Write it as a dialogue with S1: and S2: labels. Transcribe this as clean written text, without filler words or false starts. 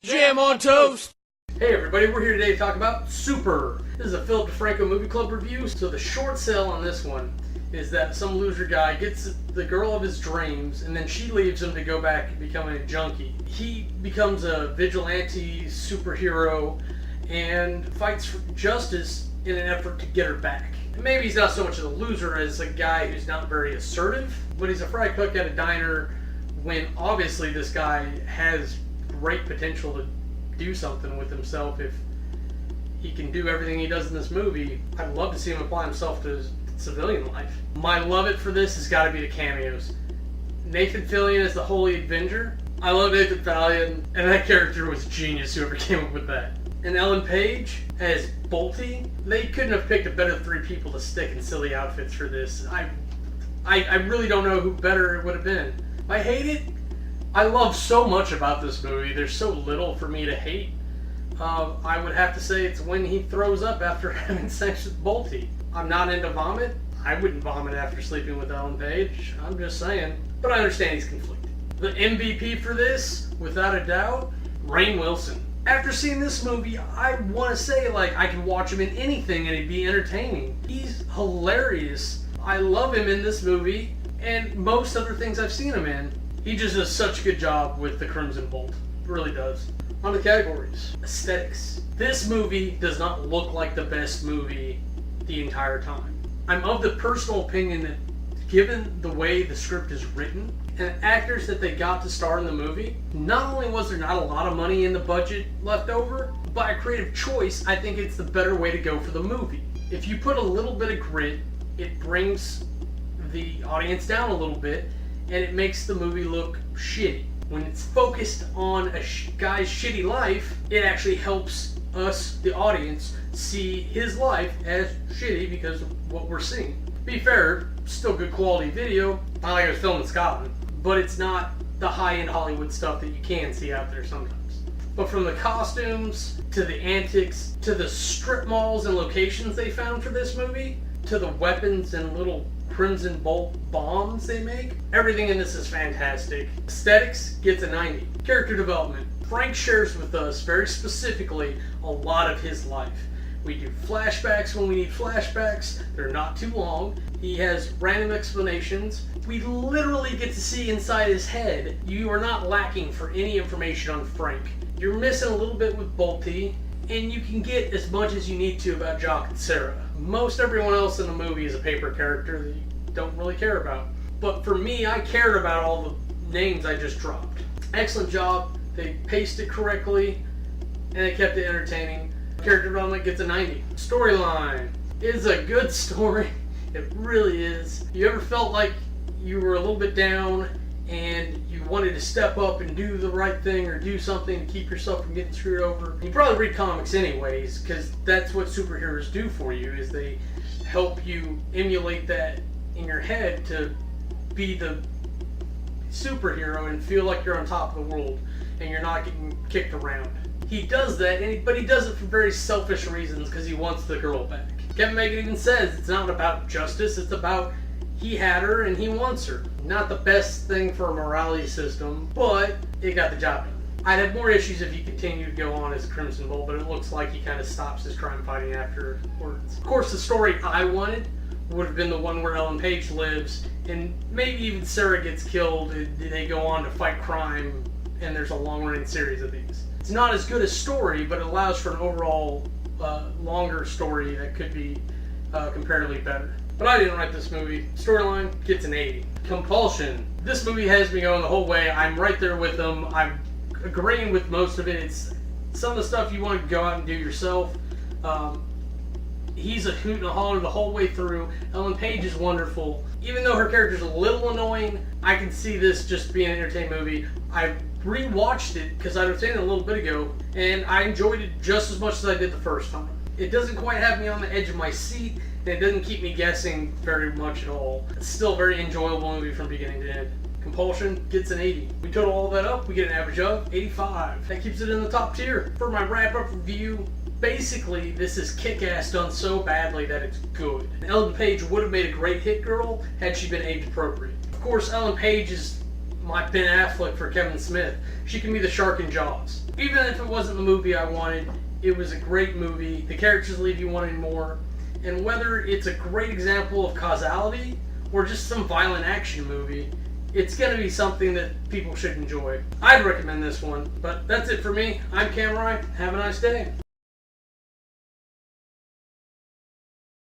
S1: Jam on toast!
S2: Hey everybody, we're here today to talk about Super. This is a Philip Defranco movie club review. So the short sell on this one is that some loser guy gets the girl of his dreams and then she leaves him to go back and become a junkie. He becomes a vigilante superhero and fights for justice in an effort to get her back. And maybe he's not so much of a loser as a guy who's not very assertive, but he's a fry cook at a diner when obviously this guy has great potential to do something with himself if he can do everything he does in this movie. I'd love to see him apply himself to his civilian life. My love it for this has got to be the cameos. Nathan Fillion as the Holy Avenger. I love Nathan Fillion, and that character was genius, whoever came up with that. And Ellen Page as Bolty. They couldn't have picked a better three people to stick in silly outfits for this. I really don't know who better it would have been. I hate it. I love so much about this movie. There's so little for me to hate. I would have to say it's when he throws up after having sex with Bolty. I'm not into vomit. I wouldn't vomit after sleeping with Ellen Page. I'm just saying. But I understand he's conflicted. The MVP for this, without a doubt, Rainn Wilson. After seeing this movie, I want to say I could watch him in anything and he'd be entertaining. He's hilarious. I love him in this movie and most other things I've seen him in. He just does such a good job with the Crimson Bolt. Really does. On the categories. Aesthetics. This movie does not look like the best movie the entire time. I'm of the personal opinion that given the way the script is written and the actors that they got to star in the movie, not only was there not a lot of money in the budget left over, by a creative choice, I think it's the better way to go for the movie. If you put a little bit of grit, it brings the audience down a little bit and it makes the movie look shitty. When it's focused on a guy's shitty life, it actually helps us, the audience, see his life as shitty because of what we're seeing. To be fair, still good quality video. Not like it was filmed in Scotland, but it's not the high-end Hollywood stuff that you can see out there sometimes. But from the costumes, to the antics, to the strip malls and locations they found for this movie, to the weapons and little Crimson Bolt bombs they make, everything in this is fantastic. Aesthetics gets a 90. Character development. Frank shares with us very specifically a lot of his life. We do flashbacks when we need flashbacks. They're not too long. He has random explanations. We literally get to see inside his head. You are not lacking for any information on Frank. You're missing a little bit with Bolty, and you can get as much as you need to about Jock and Sarah. Most everyone else in the movie is a paper character that you don't really care about. But for me, I cared about all the names I just dropped. Excellent job. They paced it correctly, and they kept it entertaining. Character development gets a 90. Storyline is a good story. It really is. You ever felt like you were a little bit down and you wanted to step up and do the right thing or do something to keep yourself from getting screwed over? You probably read comics anyways, because that's what superheroes do for you, is they help you emulate that in your head to be the superhero and feel like you're on top of the world and you're not getting kicked around. He does that, but he does it for very selfish reasons because he wants the girl back. Kevin Bacon even says it's not about justice, it's about he had her and he wants her. Not the best thing for a morality system, but it got the job done. I'd have more issues if he continued to go on as Crimson Bolt, but it looks like he kind of stops his crime fighting afterwards. Of course, the story I wanted would have been the one where Ellen Page lives, and maybe even Sarah gets killed, and they go on to fight crime, and there's a long-running series of these. It's not as good a story, but it allows for an overall longer story that could be comparatively better. But I didn't write this movie. Storyline gets an 80. Compulsion. This movie has me going the whole way. I'm right there with them. I'm agreeing with most of it. It's some of the stuff you want to go out and do yourself. He's a hoot and a holler the whole way through. Ellen Page is wonderful. Even though her character's a little annoying, I can see this just being an entertaining movie. I rewatched it because I was saying it a little bit ago, and I enjoyed it just as much as I did the first time. It doesn't quite have me on the edge of my seat, and it doesn't keep me guessing very much at all. It's still a very enjoyable movie from beginning to end. Compulsion gets an 80. We total all that up, we get an average of 85. That keeps it in the top tier. For my wrap-up review, basically this is Kick-Ass done so badly that it's good. Ellen Page would have made a great hit girl had she been age appropriate. Of course, Ellen Page is my Ben Affleck for Kevin Smith. She can be the shark in Jaws. Even if it wasn't the movie I wanted, it was a great movie. The characters leave you wanting more. And whether it's a great example of causality or just some violent action movie, it's going to be something that people should enjoy. I'd recommend this one. But that's it for me. I'm Cam Rye. Have a nice day.